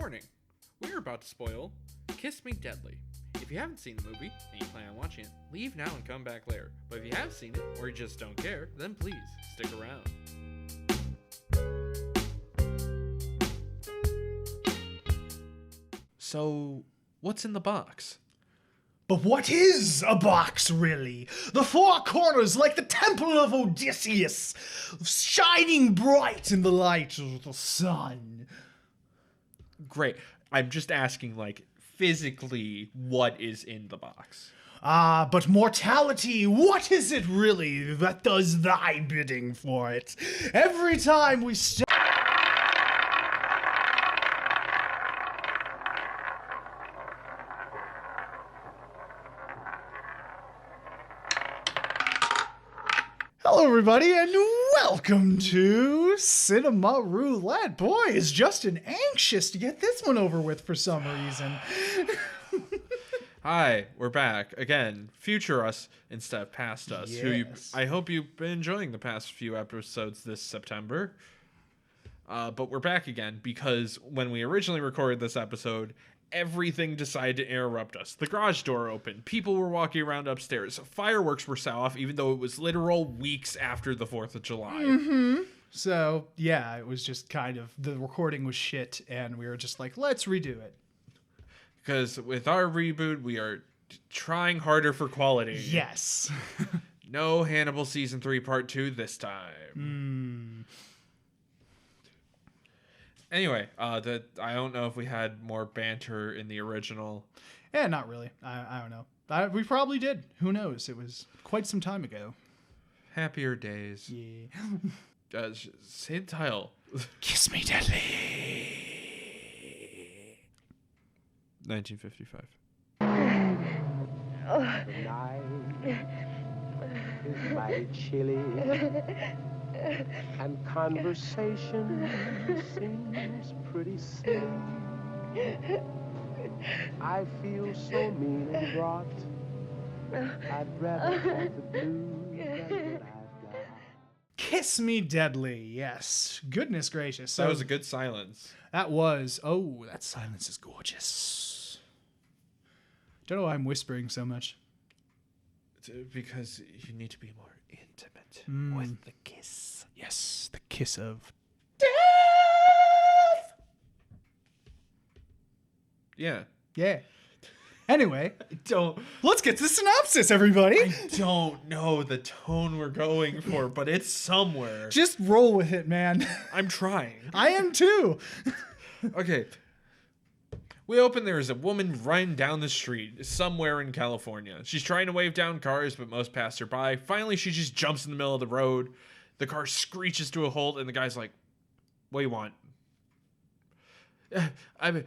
Warning, we're about to spoil Kiss Me Deadly. If you haven't seen the movie and you plan on watching it, leave now and come back later. But if you have seen it or you just don't care, then please stick around. So, what's in the box? But what is a box, really? The four corners like the temple of Odysseus, shining bright in the light of the sun. Great. I'm just asking, physically, what is in the box? But mortality, what is it really that does thy bidding for it? Every time we Hello, everybody, and welcome to Cinema Roulette. Boy, is Justin anxious to get this one over with for some reason. Hi, we're back again. Future us instead of past us. Yes. I hope you've been enjoying the past few episodes this September. But we're back again because when we originally recorded this episode, everything decided to interrupt us. The garage door opened. People were walking around upstairs. Fireworks were set off, even though it was literal weeks after the 4th of July. Mm-hmm. So, yeah, it was just kind of, the recording was shit, and we were just like, let's redo it. Because with our reboot, we are trying harder for quality. Yes. No Hannibal Season 3 Part 2 this time. Anyway, I don't know if we had more banter in the original. Yeah, not really. I don't know. We probably did. Who knows? It was quite some time ago. Happier days. Yeah. Say the title. Kiss Me Deadly. 1955. The night is mighty chilly, and conversation seems pretty silly. I feel so mean and wrought, I'd rather have the blues than what I've got. Kiss Me Deadly. Yes. Goodness gracious. So That was a good silence. That was. Oh, that silence is gorgeous. Don't know why I'm whispering so much. Because you need to be more intimate with the kiss. Yes, the kiss of Death! Yeah. yeah. Anyway, Don't let's get to the synopsis, everybody. I don't know the tone we're going for, but it's somewhere. Just roll with it, man. I'm trying. I am too. Okay. We open, there is a woman running down the street somewhere in California. She's trying to wave down cars, but most pass her by. Finally, she just jumps in the middle of the road. The car screeches to a halt, and the guy's like, what do you want? I'm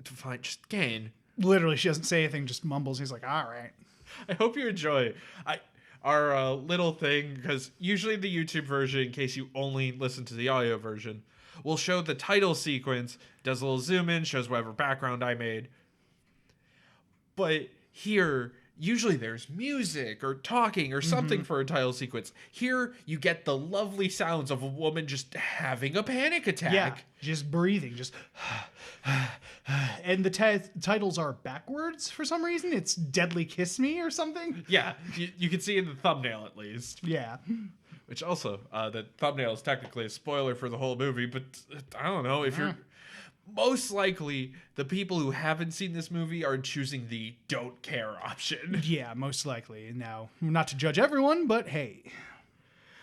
fine, just gain. Literally, she doesn't say anything, just mumbles. He's like, all right. I hope you enjoy our little thing, because usually the YouTube version, in case you only listen to the audio version, will show the title sequence, does a little zoom in, shows whatever background I made. But here, usually there's music or talking or something for a title sequence. Here, you get the lovely sounds of a woman just having a panic attack. Yeah, just breathing, just. And the titles are backwards for some reason. It's Deadly Kiss Me or something. Yeah, you can see in the thumbnail at least. Yeah. Which also, the thumbnail is technically a spoiler for the whole movie, but I don't know if you're... Most likely, the people who haven't seen this movie are choosing the don't care option. Yeah, most likely. Now, not to judge everyone, but hey.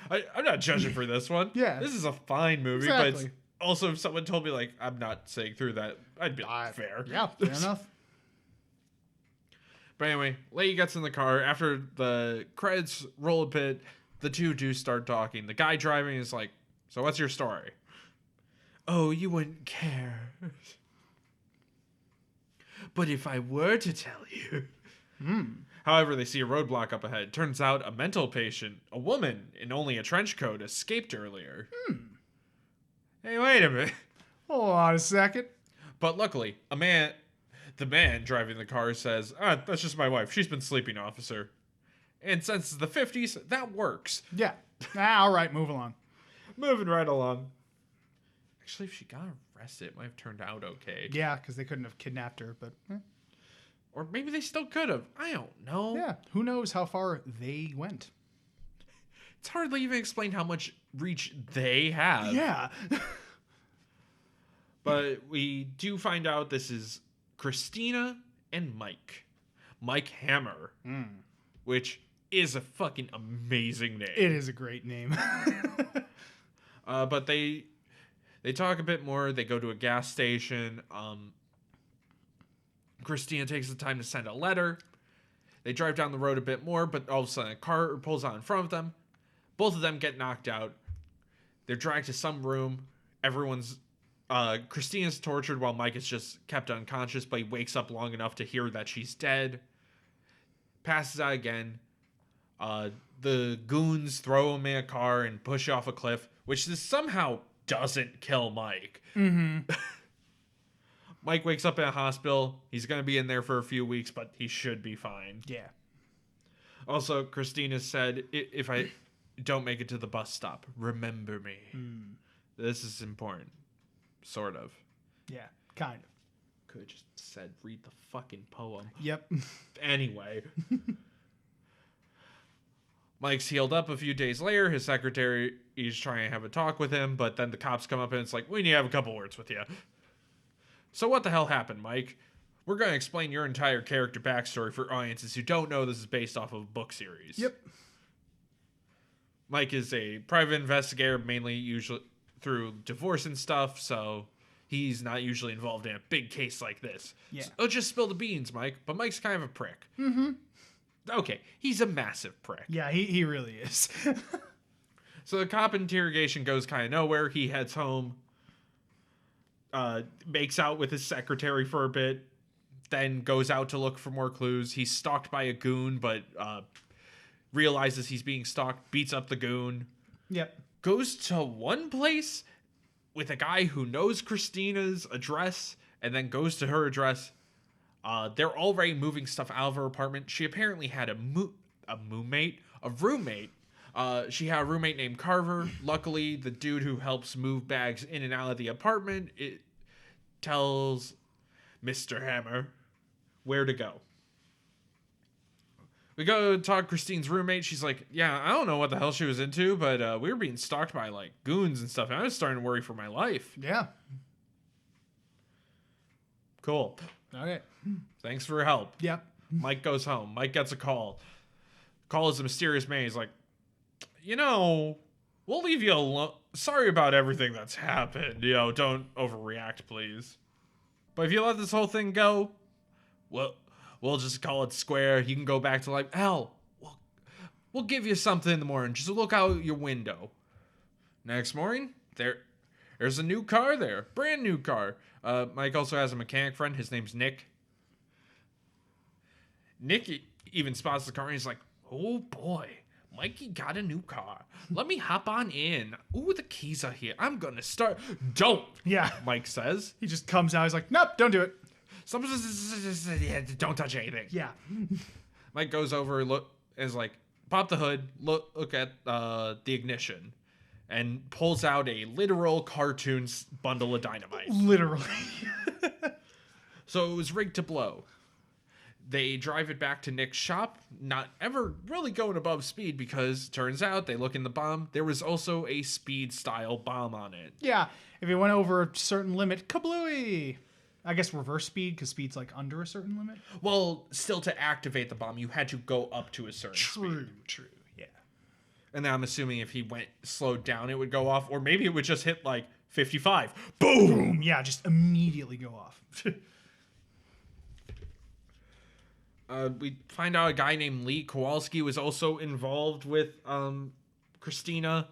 I'm not judging for this one. Yeah. This is a fine movie, but Exactly. it's also if someone told me, I'm not saying through that, I'd be fair. Yeah, fair enough. But anyway, lady gets in the car. After the credits roll a bit, the two do start talking. The guy driving is like, so what's your story? Oh, you wouldn't care. But if I were to tell you... However, they see a roadblock up ahead. Turns out a mental patient, a woman in only a trench coat, escaped earlier. Hey, wait a minute. Hold on a second. But luckily, the man driving the car says, that's just my wife. She's been sleeping, officer. And since it's the 50s, that works. Yeah. All right, move along. Moving right along. Actually, if she got arrested, it might have turned out okay. Yeah, because they couldn't have kidnapped her, but Or maybe they still could have. I don't know. yeah, who knows how far they went. It's hardly even explained how much reach they have. Yeah. But we do find out this is Christina and Mike. Mike Hammer. Which is a fucking amazing name. It is a great name. But they talk a bit more. They go to a gas station. Christina takes the time to send a letter. They drive down the road a bit more, but all of a sudden a car pulls out in front of them. Both of them get knocked out. They're dragged to some room. Christina's tortured while Mike is just kept unconscious, but he wakes up long enough to hear that she's dead. Passes out again. The goons throw him in a car and push off a cliff, which somehow doesn't kill Mike. Mike wakes up in a hospital. He's going to be in there for a few weeks, but he should be fine. Yeah. Also, Christina said, if I don't make it to the bus stop, remember me. This is important. Sort of. Yeah, kind of. Could have just said, read the fucking poem. Yep. Anyway. Mike's healed up a few days later. His secretary is trying to have a talk with him, but then the cops come up and it's like, we need to have a couple words with you. So what the hell happened, Mike? We're going to explain your entire character backstory for audiences who don't know this is based off of a book series. Yep. Mike is a private investigator, mainly usually through divorce and stuff, so he's not usually involved in a big case like this. Yeah. So, just spill the beans, Mike, but Mike's kind of a prick. Okay, he's a massive prick. Yeah, he really is. So the cop interrogation goes kind of nowhere. He heads home, makes out with his secretary for a bit, then goes out to look for more clues. He's stalked by a goon, but realizes he's being stalked, beats up the goon. Yep. Goes to one place with a guy who knows Christina's address, and then goes to her address. They're already moving stuff out of her apartment. She apparently had a roommate. She had a roommate named Carver. Luckily, the dude who helps move bags in and out of the apartment tells Mr. Hammer where to go. We go talk to Christine's roommate. She's like, yeah, I don't know what the hell she was into, but we were being stalked by like goons and stuff. And I was starting to worry for my life. Yeah. Cool. Okay. Thanks for your help. Yep. Mike goes home. Mike gets a call. Call is a mysterious man. He's like, we'll leave you alone. Sorry about everything that's happened. Don't overreact, please. But if you let this whole thing go, we'll just call it square. You can go back to life. Hell, we'll give you something in the morning. Just look out your window. Next morning, there's a new car there. Brand new car. Mike also has a mechanic friend. His name's Nick. Nick even spots the car and he's like, oh boy, Mikey got a new car. Let me hop on in. Ooh, the keys are here. I'm gonna start. Don't. Yeah. Mike says. He just comes out. He's like, nope, don't do it. Don't touch anything. Yeah. Mike goes over, is like, pop the hood, look at the ignition, and pulls out a literal cartoon bundle of dynamite. Literally. So it was rigged to blow. They drive it back to Nick's shop, not ever really going above speed because turns out they look in the bomb. There was also a speed style bomb on it. Yeah. If it went over a certain limit, kablooey. I guess reverse speed because speed's like under a certain limit. Well, still to activate the bomb, you had to go up to a certain speed. True. Yeah. And then I'm assuming if he went slowed down, it would go off. Or maybe it would just hit like 55. Boom! Yeah, just immediately go off. We find out a guy named Lee Kowalski was also involved with Christina.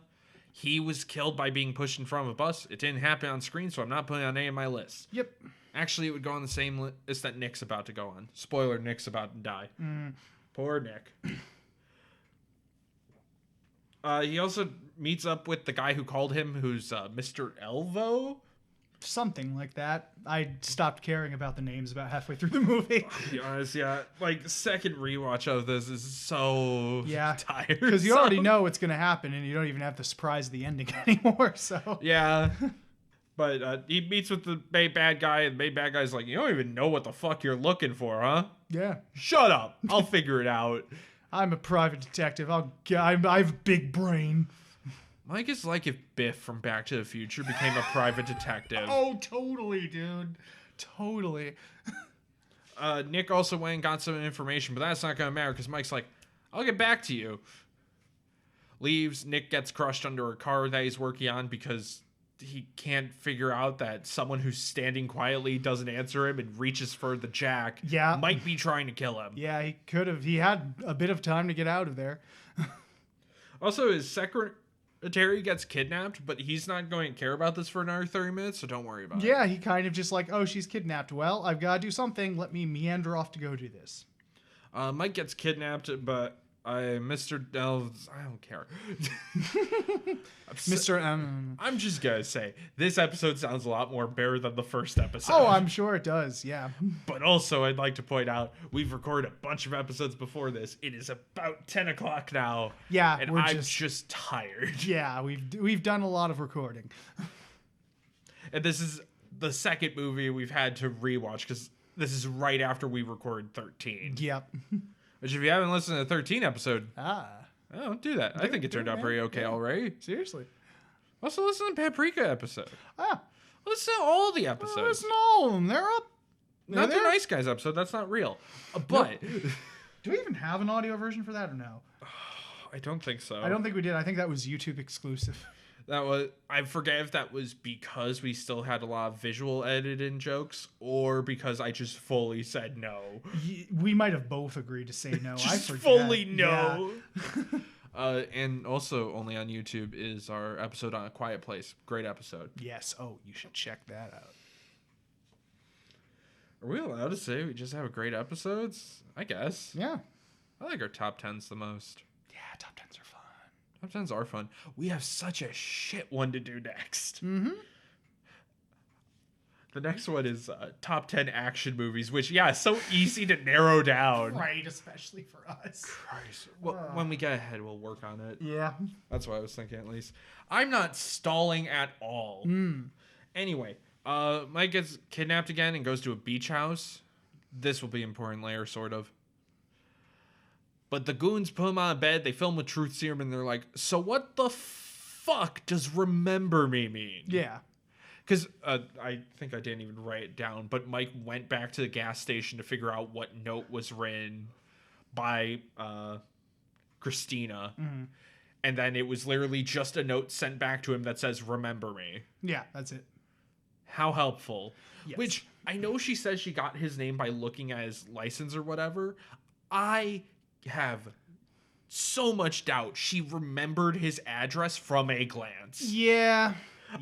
He was killed by being pushed in front of a bus. It didn't happen on screen, so I'm not putting it on any of my lists. Yep. Actually, it would go on the same list that Nick's about to go on. Spoiler, Nick's about to die. Poor Nick. He also meets up with the guy who called him, who's Mr. Elvo. Something like that. I stopped caring about the names about halfway through the movie. To be honest, yeah. Like, second rewatch of this is so tired. Because you already know what's going to happen, and you don't even have to surprise the ending anymore, so. Yeah. But he meets with the main bad guy, and the main bad guy's like, you don't even know what the fuck you're looking for, huh? Yeah. Shut up. I'll figure it out. I'm a private detective. I have a big brain. Mike is like if Biff from Back to the Future became a private detective. Oh, totally, dude. Totally. Nick also went and got some information, but that's not going to matter because Mike's like, I'll get back to you. Leaves. Nick gets crushed under a car that he's working on because he can't figure out that someone who's standing quietly doesn't answer him and reaches for the jack. Yeah. Might be trying to kill him. Yeah, he could have. He had a bit of time to get out of there. Also, his secretary gets kidnapped, but he's not going to care about this for another 30 minutes, so don't worry about it. Yeah, he kind of just like, oh, she's kidnapped. Well, I've got to do something. Let me meander off to go do this. Mike gets kidnapped, but Mr. Delves, I don't care. Mr. I'm just gonna say this episode sounds a lot more bare than the first episode. Oh, I'm sure it does. Yeah. But also, I'd like to point out we've recorded a bunch of episodes before this. It is about 10 o'clock now. Yeah, and we're I'm just tired. Yeah, we've done a lot of recording. And this is the second movie we've had to rewatch because this is right after we recorded 13. Yep. Which, if you haven't listened to the 13 episode, Ah. don't do that. I think it turned out pretty okay already. Seriously. Also, listen to the Paprika episode. Ah. Listen to all the episodes. Listen to all of them. They're up. Not the Nice Guys episode. That's not real. But Do we even have an audio version for that or no? I don't think so. I don't think we did. I think that was YouTube exclusive. That was, I forget if that was because we still had a lot of visual edited jokes or because I just fully said no. We might have both agreed to say no. I Just forget. fully no. Yeah. And also only on YouTube is our episode on A Quiet Place. Great episode. Yes. Oh, you should check that out. Are we allowed to say we just have great episodes? I guess. Yeah. I like our top 10s the most. Yeah, top 10s are fun. Top 10s are fun. We have such a shit one to do next. Mm-hmm. The next one is top 10 action movies, which, yeah, is so easy to narrow down. Right, especially for us. Christ. Well, when we get ahead, we'll work on it. Yeah. That's what I was thinking, at least. I'm not stalling at all. Anyway, Mike gets kidnapped again and goes to a beach house. This will be important later, sort of. But the goons put him on a bed. They fill him with truth serum, and they're like, so what the fuck does remember me mean? Yeah. Because I think I didn't even write it down, but Mike went back to the gas station to figure out what note was written by Christina. Mm-hmm. And then it was literally just a note sent back to him that says, remember me. Yeah, that's it. How helpful. Yes. Which, I know she says she got his name by looking at his license or whatever. I have so much doubt she remembered his address from a glance. Yeah.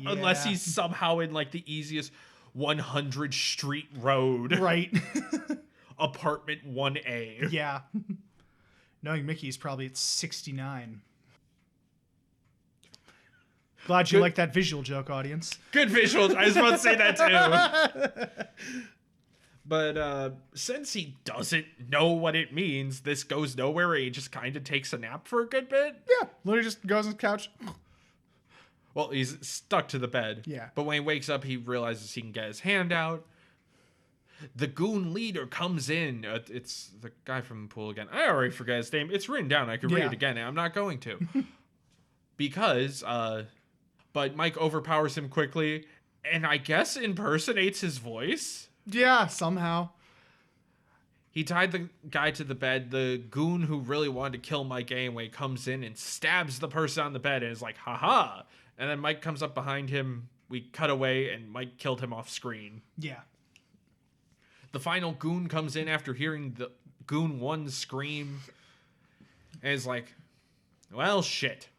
Unless he's somehow in like the easiest 100 Street Road. Right. Apartment 1A. Yeah. Knowing Mickey's probably at 69. Glad you like that visual joke, audience. Good visuals. I was about to say that too. But since he doesn't know what it means, this goes nowhere. He just kind of takes a nap for a good bit. Yeah. Literally just goes on the couch. Well, he's stuck to the bed. Yeah. But when he wakes up, he realizes he can get his hand out. The goon leader comes in. It's the guy from the pool again. I already forgot his name. It's written down. I could read it again. I'm not going to. Because, but Mike overpowers him quickly and I guess impersonates his voice. Yeah, somehow. He tied the guy to the bed. The goon who really wanted to kill Mike anyway comes in and stabs the person on the bed and is like, haha. And then Mike comes up behind him. We cut away and Mike killed him off screen. Yeah. The final goon comes in after hearing the goon 1 scream and is like, well, shit.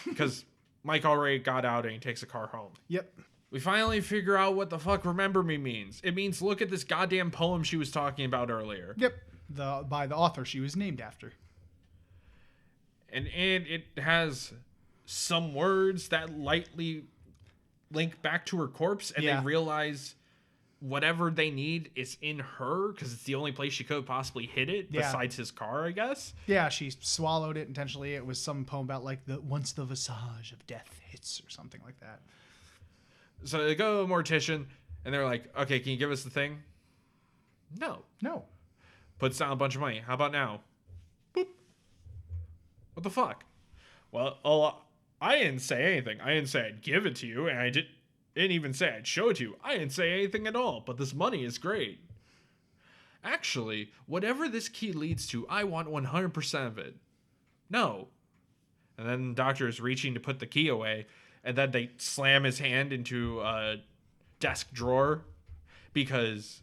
Because Mike already got out and he takes a car home. Yep. We finally figure out what the fuck remember me means. It means look at this goddamn poem she was talking about earlier. Yep. By the author she was named after. And it has some words that lightly link back to her corpse, and they realize whatever they need is in her because it's the only place she could have possibly hid it besides his car, I guess. Yeah, she swallowed it intentionally. It was some poem about like once the visage of death hits or something like that. So they go to a mortician, and they're like, okay, can you give us the thing? No. Puts down a bunch of money. How about now? Boop. What the fuck? Well, I didn't say anything. I didn't say I'd give it to you, and I didn't even say I'd show it to you. I didn't say anything at all, but this money is great. Actually, whatever this key leads to, I want 100% of it. No. And then the doctor is reaching to put the key away, and then they slam his hand into a desk drawer because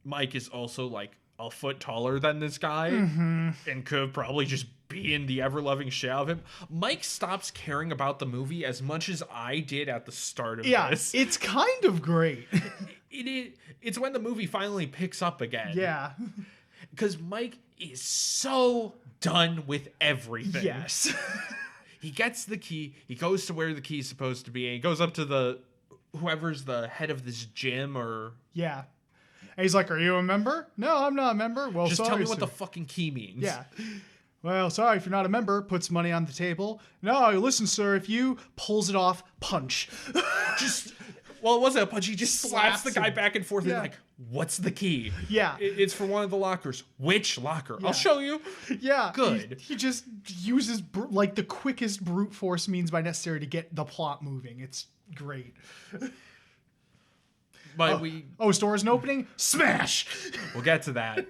Mike is also like a foot taller than this guy and could probably just be in the ever-loving shit out of him. Mike stops caring about the movie as much as I did at the start of this. It's kind of great. It's when the movie finally picks up again. Yeah. Because Mike is so done with everything. Yes. He gets the key. He goes to where the key is supposed to be. And he goes up to whoever's the head of this gym or... Yeah. And he's like, are you a member? No, I'm not a member. Well, just sorry, tell me what sir. the fucking key means. Yeah. Well, sorry if you're not a member. Puts money on the table. No, listen, sir, if you pulls it off, punch. Well, it wasn't a punch. He just slaps the guy him. back and forth. Yeah. And like, what's the key? Yeah. It's for one of the lockers. Which locker? Yeah. I'll show you. Yeah. Good. He just uses like the quickest brute force means by necessary to get the plot moving. It's great. But store isn't opening? Smash! we'll get to that.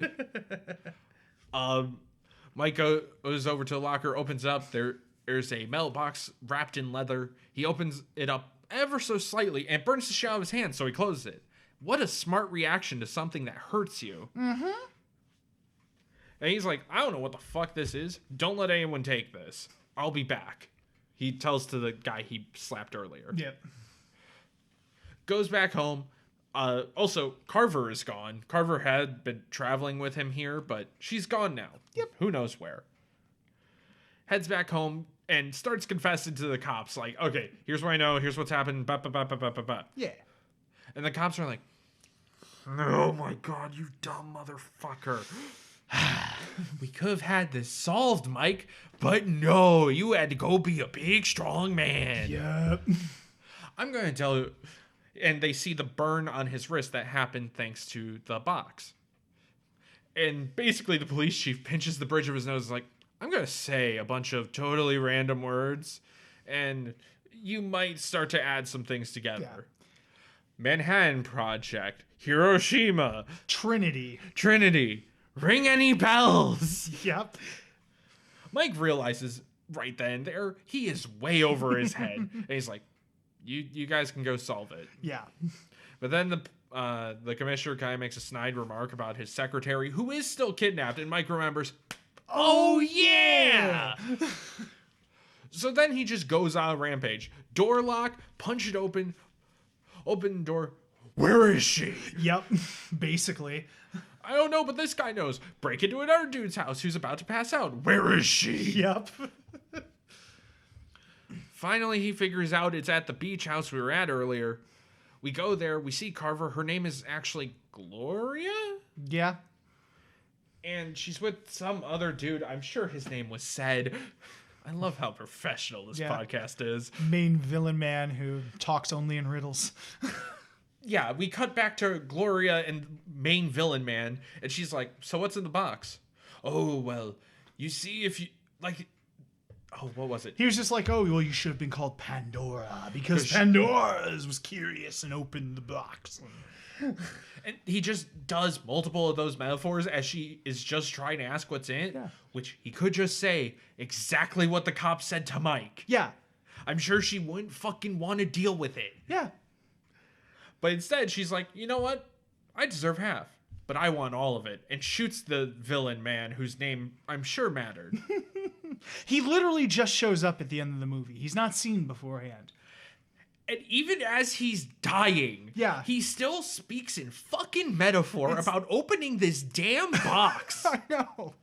Mike goes over to the locker, opens it up. There's a metal box wrapped in leather. He opens it up ever so slightly and burns the shit out of his hand, so he closes it. What a smart reaction to something that hurts you. Mm-hmm. And he's like, I don't know what the fuck this is. Don't let anyone take this. I'll be back. He tells to the guy he slapped earlier. Yep. Goes back home. Also, Carver is gone. Carver had been traveling with him here, but she's gone now. Yep. Who knows where. Heads back home and starts confessing to the cops. Like, okay, here's what I know. Here's what's happened. Ba, ba, ba, ba, ba, ba, ba. Yeah. And the cops are like, oh my God, you dumb motherfucker. We could have had this solved, Mike, but no, you had to go be a big, strong man. Yep. I'm going to tell you. And they see the burn on his wrist that happened thanks to the box. And basically the police chief pinches the bridge of his nose and is like, I'm going to say a bunch of totally random words, and you might start to add some things together. Yeah. Manhattan Project, Hiroshima, Trinity. Ring any bells? Yep. Mike realizes right then and there he is way over his head. And he's like, you guys can go solve it. Yeah. But then the commissioner kind of makes a snide remark about his secretary, who is still kidnapped, and Mike remembers, oh yeah! So then he just goes on a rampage. Door lock, punch it open door. Where is she? Yep. Basically. I don't know, but this guy knows. Break into another dude's house who's about to pass out. Where is she? Yep. Finally, he figures out it's at the beach house we were at earlier. We go there. We see Carver. Her name is actually Gloria? Yeah. And she's with some other dude. I'm sure his name was said. I love how professional this podcast is. Main villain man who talks only in riddles. Yeah, we cut back to Gloria and main villain man. And she's like, so what's in the box? Oh, well, you see if you... like... Oh, what was it? He was just like, oh, well, you should have been called Pandora because Pandora was curious and opened the box. And he just does multiple of those metaphors as she is just trying to ask what's in it, which he could just say exactly what the cop said to Mike. Yeah. I'm sure she wouldn't fucking want to deal with it. Yeah. But instead, she's like, you know what? I deserve half, but I want all of it. And shoots the villain man whose name I'm sure mattered. He literally just shows up at the end of the movie. He's not seen beforehand. And even as he's dying, he still speaks in fucking metaphor about opening this damn box. I know.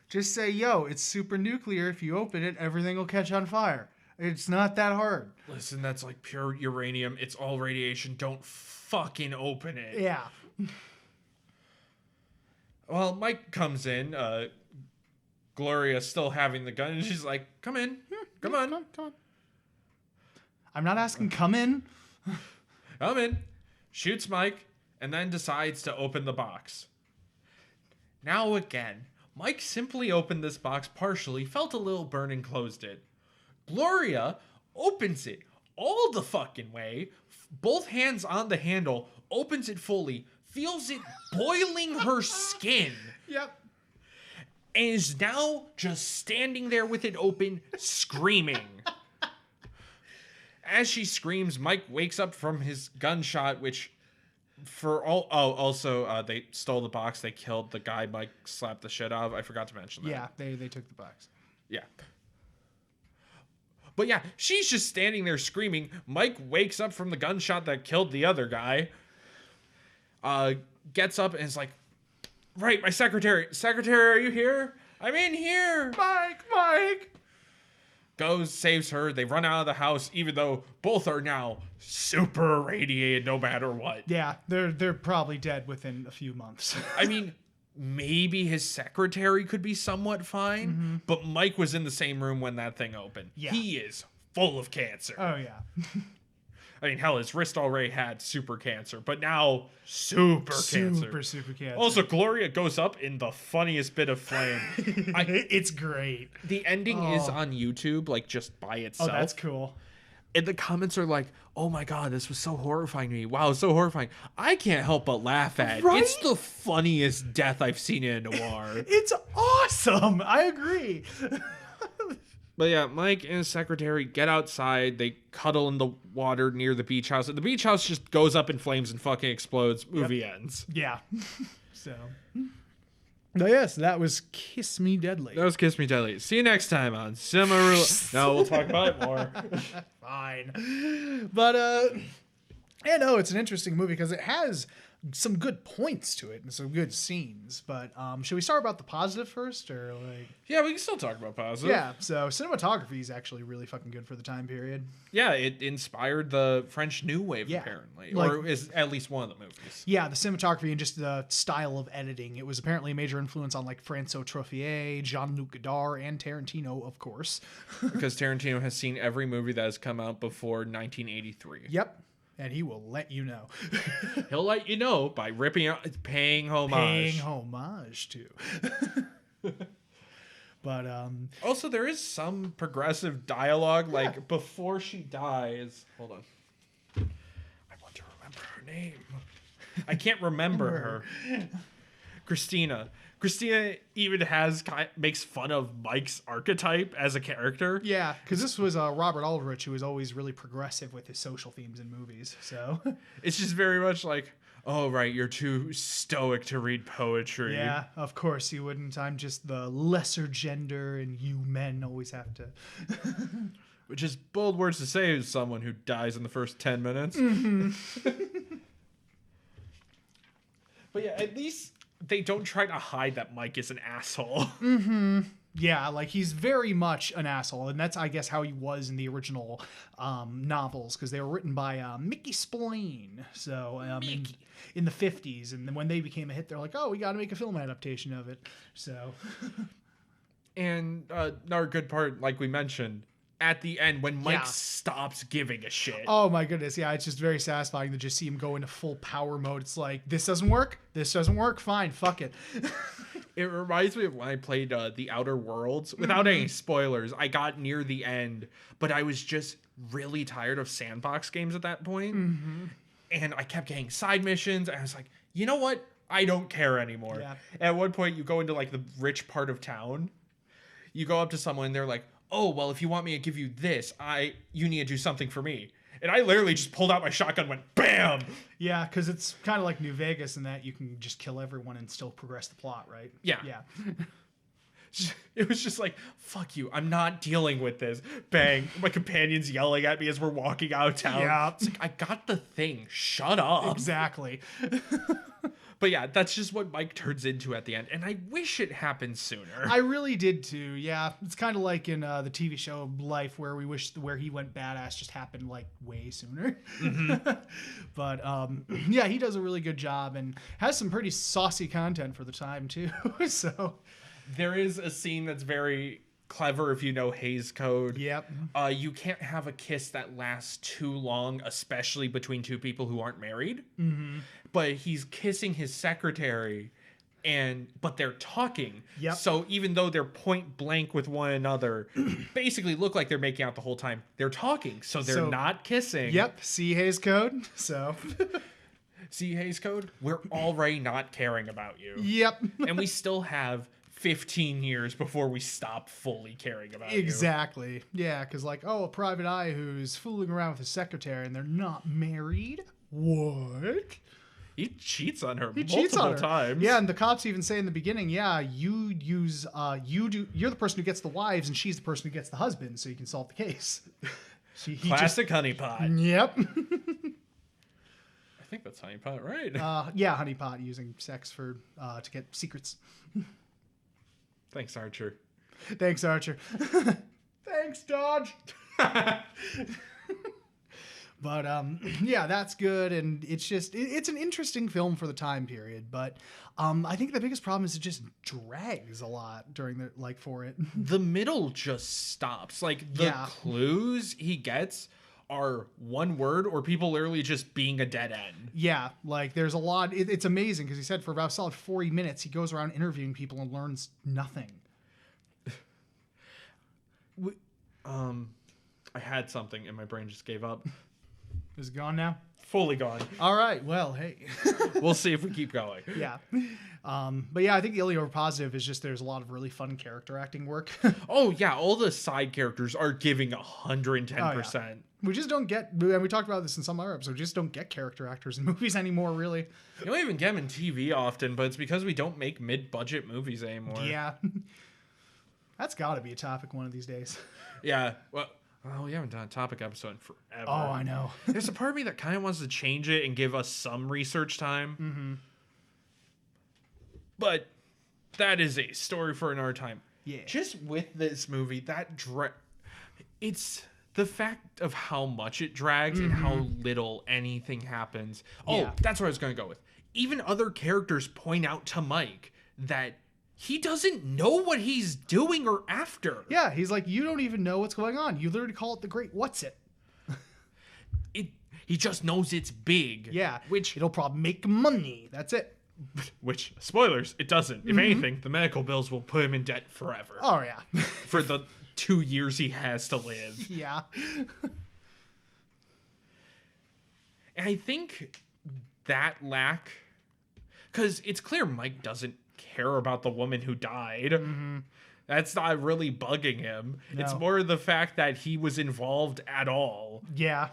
Just say, yo, it's super nuclear. If you open it, everything will catch on fire. It's not that hard. Listen, that's like pure uranium. It's all radiation. Don't fucking open it. Yeah. Well, Mike comes in. Gloria still having the gun, and she's like, come in. Come on. I'm not asking come in. I'm in, shoots Mike, and then decides to open the box. Now again, Mike simply opened this box partially, felt a little burn, and closed it. Gloria opens it all the fucking way, both hands on the handle, opens it fully, feels it boiling her skin. Yep. And is now just standing there with it open, screaming. As she screams, Mike wakes up from his gunshot, which also they stole the box. They killed the guy Mike slapped the shit out of. I forgot to mention that. Yeah, they took the box. Yeah. But yeah, she's just standing there screaming. Mike wakes up from the gunshot that killed the other guy. Gets up and is like, right, my secretary. Secretary, are you here? I'm in here. Mike. Goes, saves her. They run out of the house, even though both are now super irradiated no matter what. Yeah, they're probably dead within a few months. I mean, maybe his secretary could be somewhat fine, but Mike was in the same room when that thing opened. Yeah. He is full of cancer. Oh, yeah. I mean, hell, his wrist already had super cancer, but now super cancer. Super cancer. Also, Gloria goes up in the funniest bit of flame. It's great. The ending is on YouTube, like, just by itself. Oh, that's cool. And the comments are like, oh my god, this was so horrifying to me. Wow, so horrifying. I can't help but laugh at it. Right? It's the funniest death I've seen in a noir. It's awesome. I agree. But yeah, Mike and his secretary get outside. They cuddle in the water near the beach house. And the beach house just goes up in flames and fucking explodes. Movie ends. Yeah. So. Oh, yes, that was Kiss Me Deadly. That was Kiss Me Deadly. See you next time on Cinema Roulette. No, we'll talk about it more. Fine. But, yeah, no, it's an interesting movie because it has some good points to it and some good scenes. But should we start about the positive first, or like? Yeah, we can still talk about positive. Yeah. So cinematography is actually really fucking good for the time period. Yeah, it inspired the French New Wave, Yeah. apparently, Like- or is at least one of the movies. Yeah, the cinematography and just the style of editing. It was apparently a major influence on like François Truffaut, Jean-Luc Godard, and Tarantino, of course. Because Tarantino has seen every movie that has come out before 1983. Yep. And he will let you know. He'll let you know by paying homage. Paying homage to. But Also, there is some progressive dialogue, like before she dies. Hold on. I want to remember her name. I can't remember her. Christina. Christina even makes fun of Mike's archetype as a character. yeah, because this was Robert Aldrich, who was always really progressive with his social themes in movies. So It's just very much like, oh, right, you're too stoic to read poetry. yeah, of course you wouldn't. I'm just the lesser gender, and you men always have to. Which is bold words to say as someone who dies in the first 10 minutes. But yeah, at least they don't try to hide that Mike is an asshole. Yeah, like he's very much an asshole, and that's, I guess, how he was in the original novels, because they were written by Mickey Spillane. So in the 50s, and then when they became a hit, they're like, oh, we got to make a film adaptation of it. So And another good part, like we mentioned, at the end when Mike Yeah. stops giving a shit. oh my goodness, yeah, it's just very satisfying to just see him go into full power mode. It's like, this doesn't work, fine, fuck it. It reminds me of when I played The Outer Worlds. Without any spoilers, I got near the end, but I was just really tired of sandbox games at that point. And I kept getting side missions, and I was like, you know what? I don't care anymore. Yeah. At one point, you go into like the rich part of town. You go up to someone, and they're like, oh, well, if you want me to give you this, you need to do something for me. And I literally just pulled out my shotgun and went, BAM! Yeah, because it's kind of like New Vegas in that you can just kill everyone and still progress the plot, right? Yeah. Yeah. It was just like, fuck you, I'm not dealing with this. Bang. My companion's yelling at me as we're walking out of town. Yeah. It's like, I got the thing. Shut up. Exactly. But yeah, that's just what Mike turns into at the end. And I wish it happened sooner. I really did too. Yeah, it's kind of like in the TV show Life, where we wish where he went badass just happened like way sooner. But yeah, he does a really good job and has some pretty saucy content for the time too. So There is a scene that's very clever if you know Hays Code. Yep. You can't have a kiss that lasts too long, especially between two people who aren't married. Mm-hmm. But he's kissing his secretary, but they're talking. Yep. So even though they're point blank with one another, basically look like they're making out the whole time, they're talking. So they're not kissing. Yep. See Hays Code. So. See Hays Code? We're already not caring about you. Yep. And we still have 15 years before we stop fully caring about you. Exactly. Yeah, because like, a private eye who's fooling around with his secretary and they're not married? What? He cheats on her multiple times. Yeah, and the cops even say in the beginning, you're the person who gets the wives and she's the person who gets the husband, so you can solve the case. Classic honeypot. Yep. I think that's honeypot, right? Yeah, honeypot, using sex to get secrets. Thanks, Archer. Thanks, Archer. Thanks, Dodge. But yeah, that's good, and it's an interesting film for the time period. But I think the biggest problem is it just drags a lot during for it. The middle just stops. Like the clues he gets are one word or people literally just being a dead end. Yeah, like there's a lot. It's amazing because he said for about a solid 40 minutes he goes around interviewing people and learns nothing. I had something and my brain just gave up. Is it gone now? Fully gone. All right. Well, hey. We'll see if we keep going. Yeah. But yeah, I think the only positive is just there's a lot of really fun character acting work. Oh, yeah. All the side characters are giving 110%. Oh, yeah. We just don't get, and we talked about this in some other episodes, we just don't get character actors in movies anymore, really. You don't even get them in TV often, but it's because we don't make mid-budget movies anymore. Yeah. That's got to be a topic one of these days. Yeah. Well, we haven't done a topic episode in forever. Oh, I know. There's a part of me that kind of wants to change it and give us some research time. Mm-hmm. But that is a story for another time. Yeah. Just with this movie, it's the fact of how much it drags and how little anything happens. Oh, Yeah. that's what I was going to go with. Even other characters point out to Mike that he doesn't know what he's doing or after. Yeah, he's like, you don't even know what's going on. You literally call it the Great What's It. He just knows it's big. Yeah, Which it'll probably make money. That's it. Which, spoilers, it doesn't. If anything, the medical bills will put him in debt forever. Oh, yeah. For the 2 years he has to live. Yeah. And I think that lack... Because it's clear Mike doesn't care about the woman who died. That's not really bugging him. No. It's more the fact that he was involved at all. Yeah.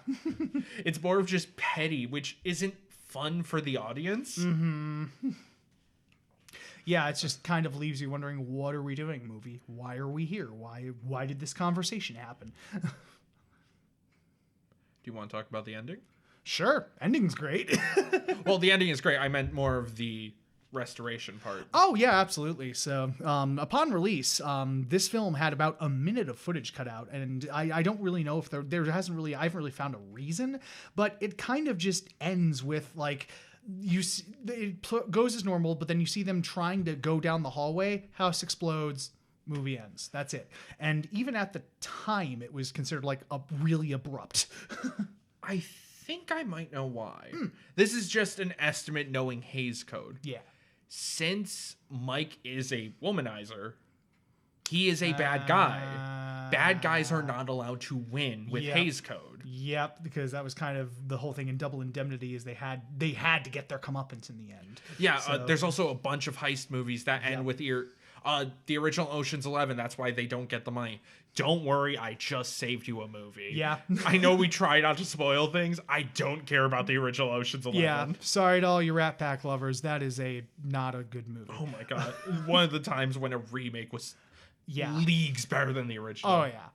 It's more of just petty, which isn't fun for the audience. Yeah, it just kind of leaves you wondering, what are we doing, movie? Why are we here? Why did this conversation happen? Do you want to talk about the ending? Sure. Ending's great. Well, the ending is great. I meant more of the restoration part. Oh, yeah, absolutely. So upon release, this film had about a minute of footage cut out. And I don't really know if I haven't really found a reason. But it kind of just ends with like... it goes as normal, but then you see them trying to go down the hallway, house explodes, movie ends. That's it. And even at the time, it was considered like really abrupt. I think I might know why. This is just an estimate knowing Hays Code. Yeah. Since Mike is a womanizer, he is a bad guy. Bad guys are not allowed to win with Hays Code. Yep, because that was kind of the whole thing in Double Indemnity is they had to get their comeuppance in the end. Yeah, there's also a bunch of heist movies that end with the original Ocean's 11. That's why they don't get the money. Don't worry, I just saved you a movie. Yeah. I know we try not to spoil things. I don't care about the original Ocean's 11. Yeah, sorry to all you Rat Pack lovers. That is not a good movie. Oh my god. One of the times when a remake was leagues better than the original. Oh yeah.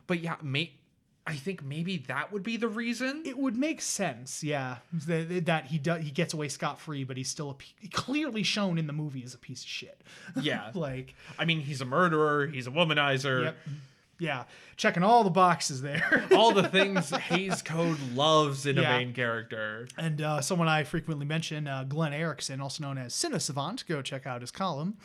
But yeah, I think maybe that would be the reason. It would make sense, yeah, that he gets away scot-free, but he's still clearly shown in the movie as a piece of shit. Yeah. Like, I mean, he's a murderer, he's a womanizer. Yep. Yeah, checking all the boxes there. All the things Hays Code loves in a Yeah. main character. And someone I frequently mention, Glenn Erickson, also known as Cine Savant, go check out his column.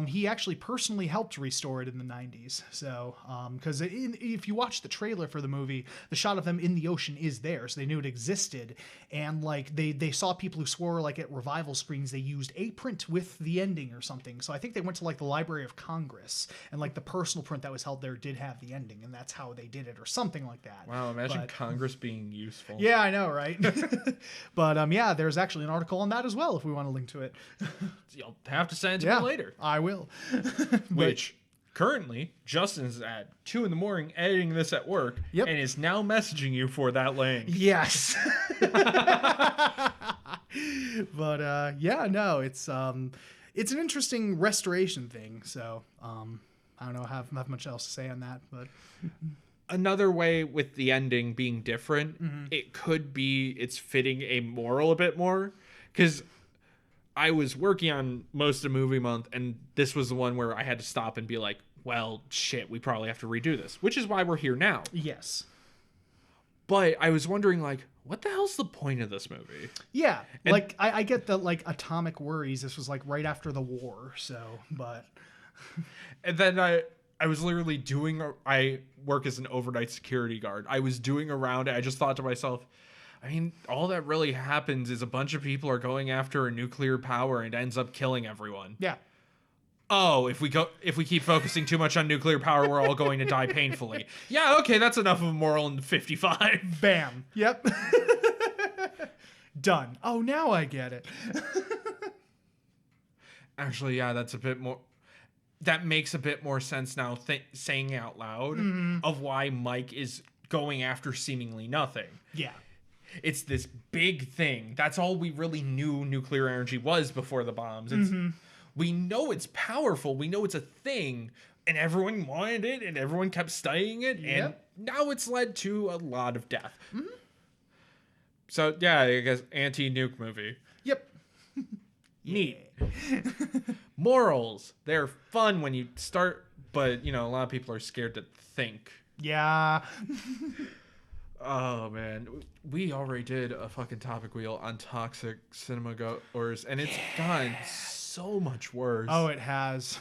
He actually personally helped restore it in the 90s. So, because if you watch the trailer for the movie, the shot of them in the ocean is there. So they knew it existed. And like they saw people who swore like at revival screenings, they used a print with the ending or something. So I think they went to like the Library of Congress and like the personal print that was held there did have the ending. And that's how they did it or something like that. Wow, imagine But- Congress being useful. Yeah, I know, right? But yeah, there's actually an article on that as well if we want to link to it. You'll have to send it to Yeah, me later. I will. Which currently Justin's at 2 a.m. editing this at work Yep. and is now messaging you for that link. Yes. But yeah, no, it's an interesting restoration thing. So I don't know, have much else to say on that, but Another way with the ending being different, it could be it's fitting a moral a bit more. Because I was working on most of movie month, and this was the one where I had to stop and be like, well, shit, we probably have to redo this, which is why we're here now. yes. But I was wondering, like, what the hell's the point of this movie? Yeah, And- like I get the like atomic worries. This was like right after the war, so but And then I was literally I work as an overnight security guard. I was doing around it. I just thought to myself, I mean, all that really happens is a bunch of people are going after a nuclear power and it ends up killing everyone. yeah. Oh, if we keep focusing too much on nuclear power, we're all going to die painfully. Yeah, okay, that's enough of a moral in 55. Bam. Yep. Done. Oh, now I get it. Actually, yeah, that's a bit more. That makes a bit more sense now, saying out loud of why Mike is going after seemingly nothing. Yeah. It's this big thing. That's all we really knew nuclear energy was before the bombs. We know it's powerful. We know it's a thing, and everyone wanted it, and everyone kept studying it, and Yep. now it's led to a lot of death. So yeah, I guess anti-nuke movie. Yep. Neat. Morals. They're fun when you start, but a lot of people are scared to think. Yeah. Oh man, we already did a fucking topic wheel on toxic cinema goers, and it's gotten so much worse. Oh, it has.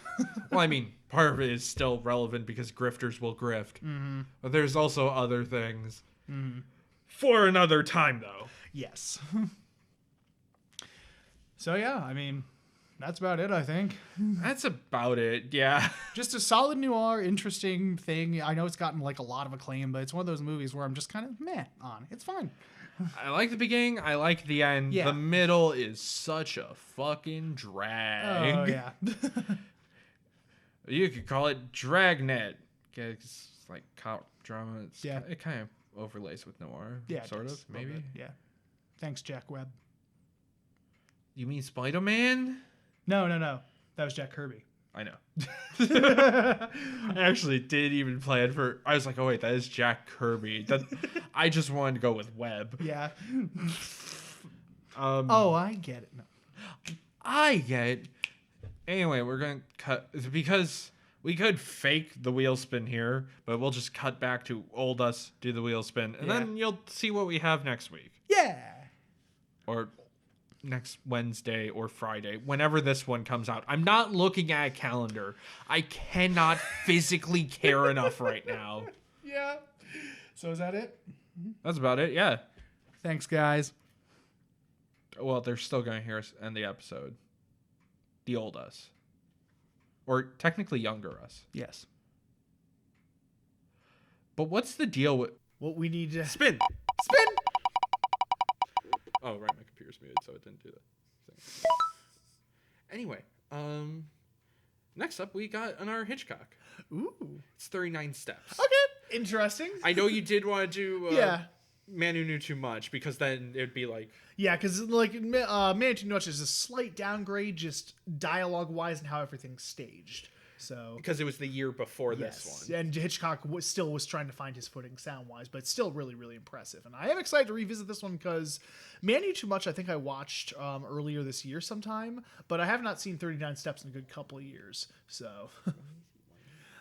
Well, I mean, part of it is still relevant because grifters will grift, but there's also other things. For another time, though. Yes. So yeah, I mean, that's about it, I think. That's about it. Yeah. Just a solid noir, interesting thing. I know it's gotten like a lot of acclaim, but it's one of those movies where I'm just kind of meh on. It's fine. I like the beginning. I like the end. Yeah. The middle is such a fucking drag. Oh yeah. You could call it Dragnet. It's like cop drama. Yeah. It kind of overlays with noir. Yeah. it Sort does, of, a little maybe. bit, Yeah. Thanks, Jack Webb. You mean Spider-Man? No. That was Jack Kirby. I know. I actually did even plan for. I was like, oh wait, that is Jack Kirby. I just wanted to go with Webb. Yeah. Oh, I get it. No. I get it. Anyway, we're gonna cut because we could fake the wheel spin here, but we'll just cut back to old us do the wheel spin, and Yeah. then you'll see what we have next week Yeah. or next Wednesday or Friday, whenever this one comes out. I'm not looking at a calendar. I cannot physically care enough right now. Yeah. So is that it? That's about it. Yeah. Thanks, guys. Well, they're still going to hear us end the episode. The old us. Or technically younger us. Yes. But what's the deal with... What we need to Spin! spin. Oh, right. My computer's muted, so it didn't do that thing. Anyway, next up, we got another Hitchcock. Ooh. It's 39 Steps. Okay. Interesting. I know you did want to do Yeah. Man Who Knew Too Much, because then it'd be like... Yeah, because like Man Too Much is a slight downgrade, just dialogue-wise and how everything's staged. So Because it was the year before yes, this one. and Hitchcock still was trying to find his footing sound-wise, but still really, really impressive. And I am excited to revisit this one because Man Who Too Much I think I watched earlier this year sometime, but I have not seen 39 Steps in a good couple of years. So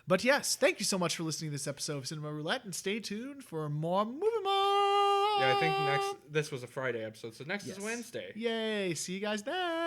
But yes, thank you so much for listening to this episode of Cinema Roulette, and stay tuned for more movie. Yeah, I think this was a Friday episode, so next is Wednesday. Yay! See you guys then.